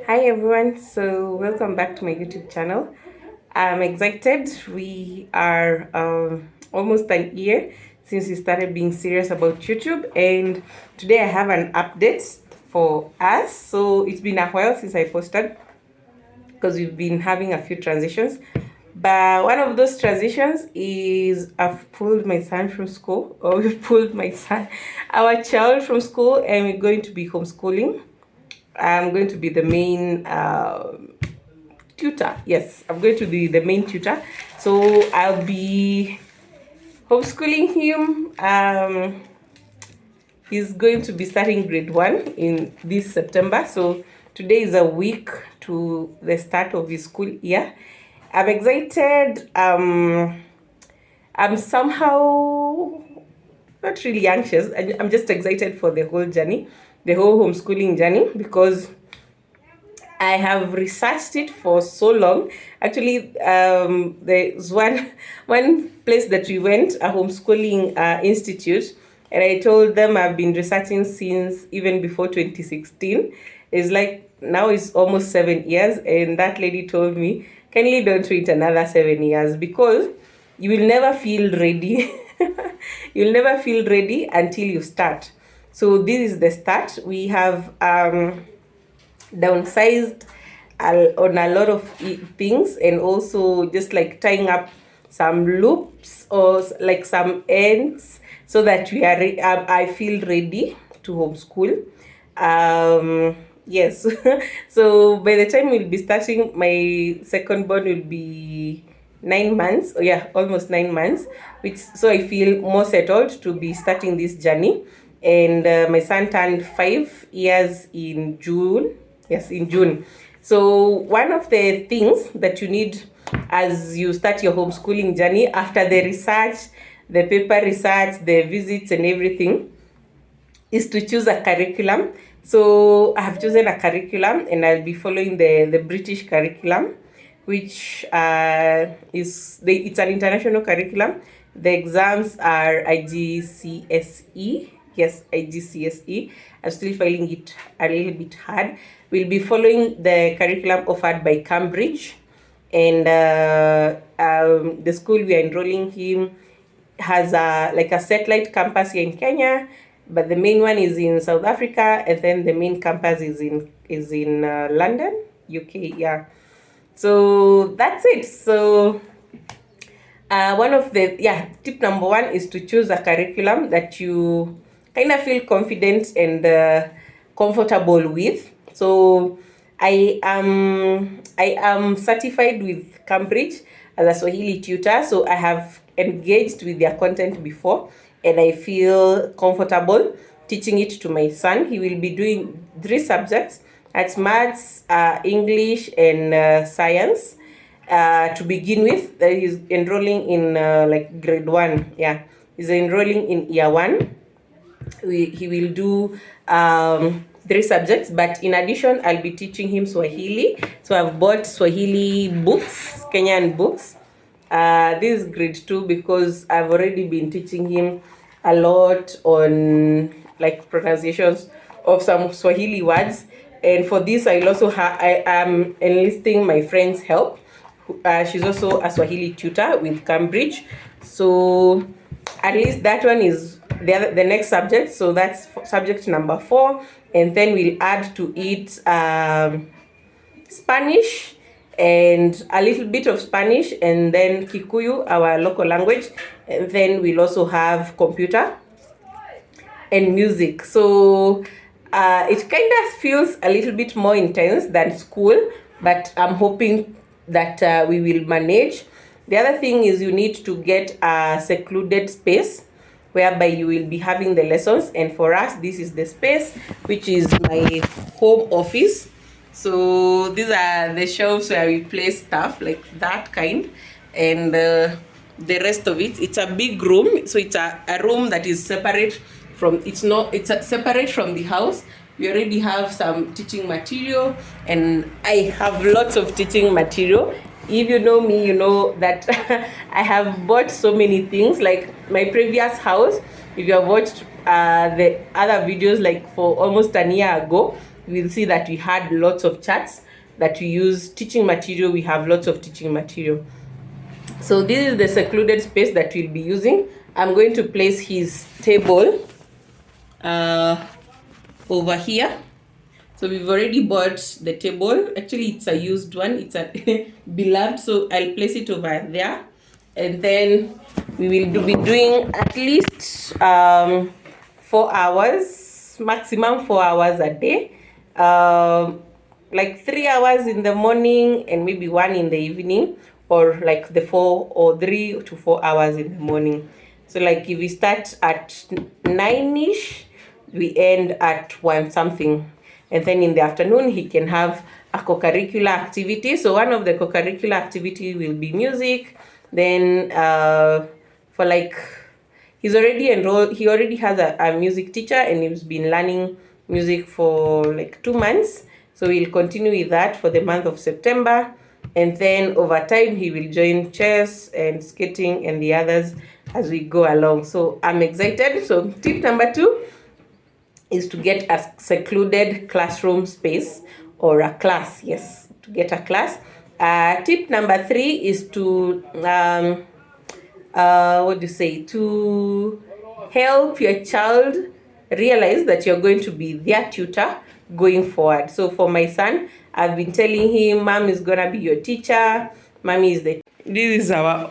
Hi everyone, so welcome back to my YouTube channel. I'm excited. We are almost an year since we started being serious about YouTube, and today I have an update for us. So it's been a while since I posted because we've been having a few transitions. But one of those transitions is I've pulled my son from school, or we've pulled our child from school, and we're going to be homeschooling. I'm going to be the main tutor. Yes, I'm going to be the main tutor. So I'll be homeschooling him. He's going to be starting grade 1 in this September. So today is a week to the start of his school year. I'm excited. I'm somehow not really anxious. I'm just excited for the whole journey, the whole homeschooling journey, because I have researched it for so long. Actually, there's one place that we went, a homeschooling institute, and I told them I've been researching since even before 2016. It's like now it's almost 7 years, and that lady told me, kindly don't wait another 7 years because you will never feel ready. You'll never feel ready until you start. So this is the start. We have downsized on a lot of things, and also just like tying up some loops or like some ends so that we are I feel ready to homeschool. Yes. So by the time we'll be starting, my second born will be 9 months. Oh yeah, almost 9 months, which so I feel more settled to be starting this journey. And my son turned 5 years in June. Yes, in June. So one of the things that you need as you start your homeschooling journey, after the research, the paper research, the visits and everything, is to choose a curriculum. So I have chosen a curriculum, and I'll be following the British curriculum, which it's an international curriculum. The exams are IGCSE. Yes, IGCSE. I'm still finding it a little bit hard. We'll be following the curriculum offered by Cambridge, and the school we are enrolling him has a satellite campus here in Kenya, but the main one is in South Africa, and then the main campus is in London, UK. Yeah, so that's it. So one of the tip number one is to choose a curriculum that you kind of feel confident and comfortable with. So I am certified with Cambridge as a Swahili tutor, so I have engaged with their content before, and I feel comfortable teaching it to my son. He will be doing 3 subjects: that's maths, English, and science. To begin with, that he's enrolling in like grade 1. Yeah, he's enrolling in year 1. He will do 3 subjects, but in addition I'll be teaching him Swahili. So I've bought Swahili books, Kenyan books. This is grade 2 because I've already been teaching him a lot on like pronunciations of some Swahili words, and for this I am enlisting my friend's help. She's also a Swahili tutor with Cambridge, so at least that one is the next subject. So that's subject number 4, and then we'll add to it Spanish and a little bit of Spanish, and then Kikuyu, our local language, and then we'll also have computer and music. So it kind of feels a little bit more intense than school, but I'm hoping that we will manage. The other thing is you need to get a secluded space whereby you will be having the lessons, and for us this is the space, which is my home office. So these are the shelves where we place stuff like that kind, and the rest of it's a big room. So it's a room that is separate from separate from the house. We already have some teaching material, and I have lots of teaching material. If you know me, you know that I have bought so many things. Like my previous house, if you have watched the other videos, like for almost a year ago, you will see that we had lots of charts that we use. Teaching material, we have lots of teaching material. So this is the secluded space that we'll be using. I'm going to place his table over here. So we've already bought the table. Actually, it's a used one. It's a beloved. So I'll place it over there. And then we will be doing at least 4 hours, maximum 4 hours a day. Like 3 hours in the morning and maybe 1 in the evening, or like the 4 or 3 to 4 hours in the morning. So like if we start at 9ish, we end at 1 something. And then in the afternoon, he can have a co-curricular activity. So one of the co-curricular activity will be music. Then for like, he's already enrolled, he already has a music teacher, and he's been learning music for like 2 months. So we'll continue with that for the month of September. And then over time, he will join chess and skating and the others as we go along. So I'm excited. So tip number 2 is to get a secluded classroom space, or a class. Yes, to get a class. Tip number 3 is to, to help your child realize that you're going to be their tutor going forward. So for my son, I've been telling him, Mom is gonna be your teacher. Mommy is the. This is our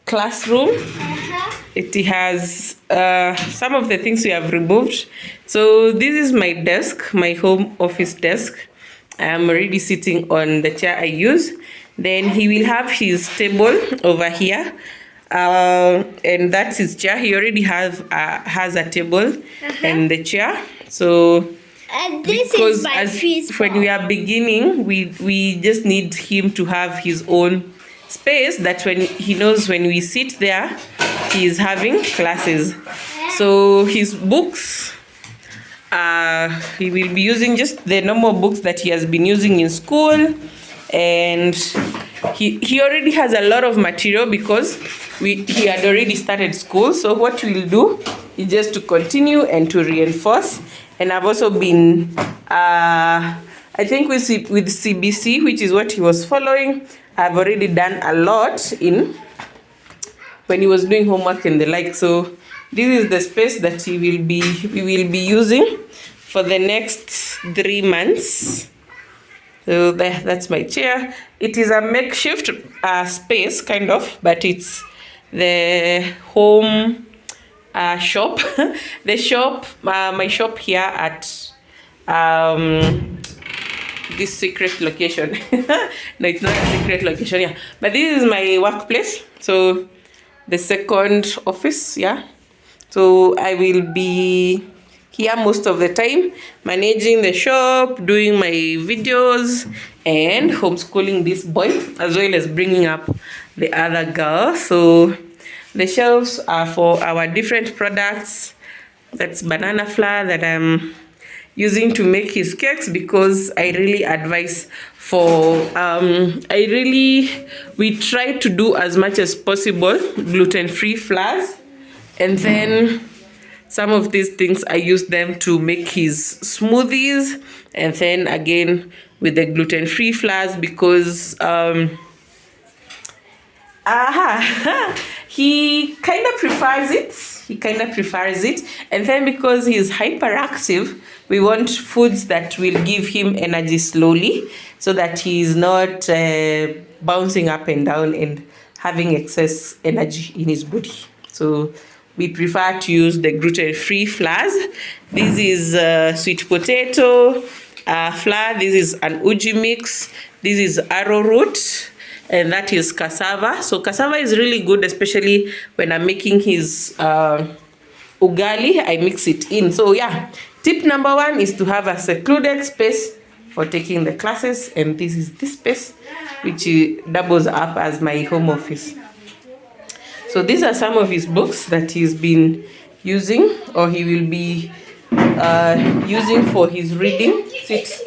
classroom. It has some of the things we have removed. So this is my desk, my home office desk. I'm already sitting on the chair I use. Then he will have his table over here. And that's his chair. He already has a table and the chair. So and this is my feet. When we are beginning, we just need him to have his own space, that when he knows when we sit there, he is having classes. So his books, he will be using just the normal books that he has been using in school. And he already has a lot of material because he had already started school. So what we'll do is just to continue and to reinforce. And I've also been, I think with CBC, which is what he was following, I've already done a lot when he was doing homework and the like. So this is the space that we will be using for the next 3 months. So that's my chair. It is a makeshift space, kind of, but it's the home shop. The shop, my shop here at this secret location. No, it's not a secret location, yeah. But this is my workplace. So the second office, yeah. So I will be here most of the time, managing the shop, doing my videos, and homeschooling this boy, as well as bringing up the other girl. So the shelves are for our different products. That's banana flour that I'm using to make his cakes, because I really advise for, we try to do as much as possible gluten-free flours. And then some of these things, I use them to make his smoothies. And then again, with the gluten-free flours, because he kind of prefers it. And then because he's hyperactive, we want foods that will give him energy slowly, so that he's not bouncing up and down and having excess energy in his body. So we prefer to use the gluten-free flours. This is sweet potato flour. This is an uji mix. This is arrowroot. And that is cassava. So cassava is really good, especially when I'm making his ugali. I mix it in. So yeah, tip number 1 is to have a secluded space for taking the classes. And this is this space, which doubles up as my home office. So these are some of his books that he's been using, or he will be using for his reading. Sit.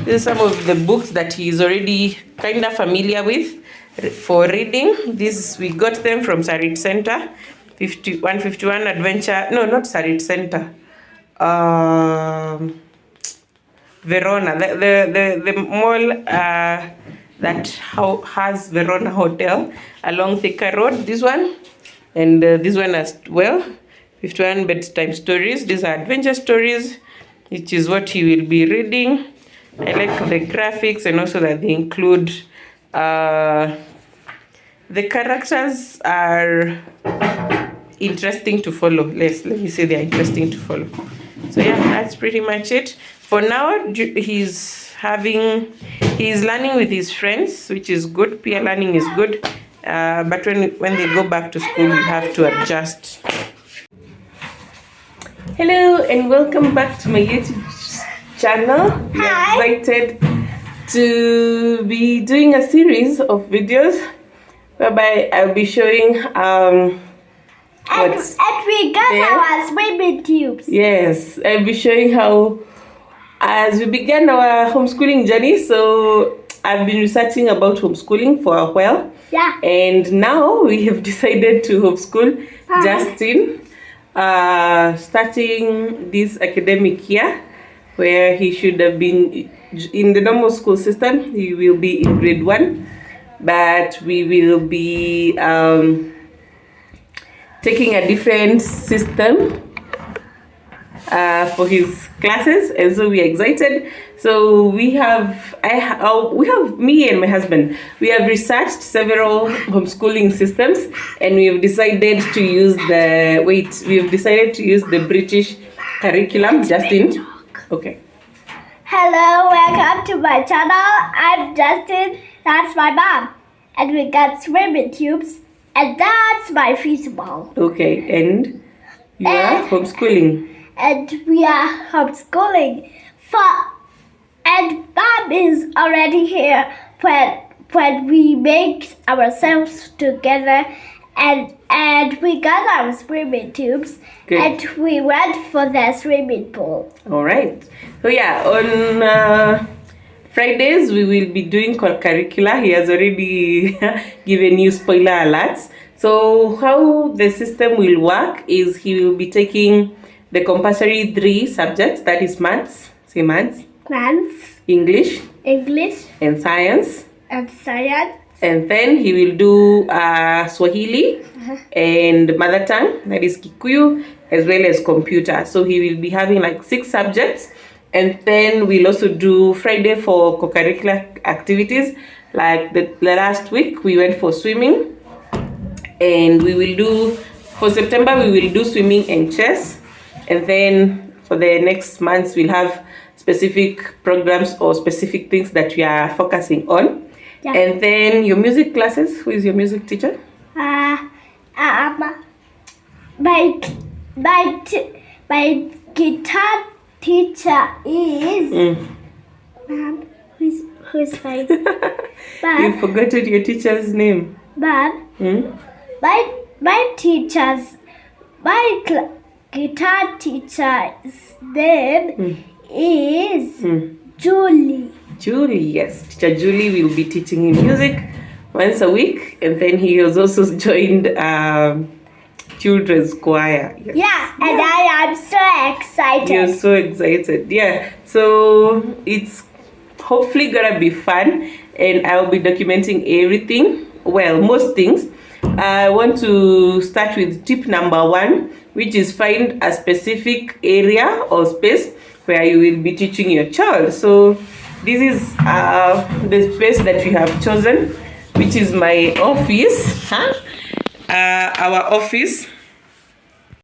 These are some of the books that he's already kind of familiar with for reading. This, we got them from Sarit Center, 151 Adventure. No, not Sarit Center. Verona, the mall that has Verona Hotel along Thika Road. This one, and this one as well. 51 bedtime stories. These are adventure stories, which is what he will be reading. I like the graphics, and also that they include the characters are interesting to follow. Let me say they're interesting to follow. So yeah, that's pretty much it. For now, he's learning with his friends, which is good. Peer learning is good. But when they go back to school, we have to adjust. Hello and welcome back to my YouTube channel. We are excited to be doing a series of videos whereby I'll be showing and we got our swimming tubes. Yes, I'll be showing how, as we began our homeschooling journey, so I've been researching about homeschooling for a while. Yeah. And now we have decided to homeschool Justin, starting this academic year, where he should have been in the normal school system. He will be in grade 1, but we will be taking a different system for his classes, and so we're excited. So we have me and my husband. We have researched several homeschooling systems, and we have decided to use the British curriculum. Justin, okay. Hello, welcome to my channel. I'm Justin. That's my mom, and we got swimming tubes, and that's my football. Okay, and you are homeschooling. And we are homeschooling. And Mom is already here when we make ourselves together, and we got our swimming tubes. Good. And we went for the swimming pool. All right. So yeah, on Fridays we will be doing curricula. He has already given you spoiler alerts. So how the system will work is he will be taking the compulsory 3 subjects, that is maths, say maths, English, and science. And then he will do Swahili and mother tongue, that is Kikuyu, as well as computer. So he will be having like 6 subjects. And then we'll also do Friday for co-curricular activities. Like the last week, we went for swimming. And we will do, for September, we will do swimming and chess. And then for the next months, we'll have specific programs or specific things that we are focusing on. Yeah. And then your music classes, who is your music teacher? My guitar teacher is Mom. Who's my Mom? You've forgotten your teacher's name. Mom. My guitar teacher's name is Julie. Julie, yes. Teacher Julie will be teaching him music once a week, and then he has also joined children's choir. Yes. Yeah, and I am so excited. You're so excited. Yeah. So it's hopefully gonna be fun, and I'll be documenting everything. Well, most things. I want to start with tip number 1, which is find a specific area or space where you will be teaching your child. So this is the space that we have chosen, which is my office. Our office.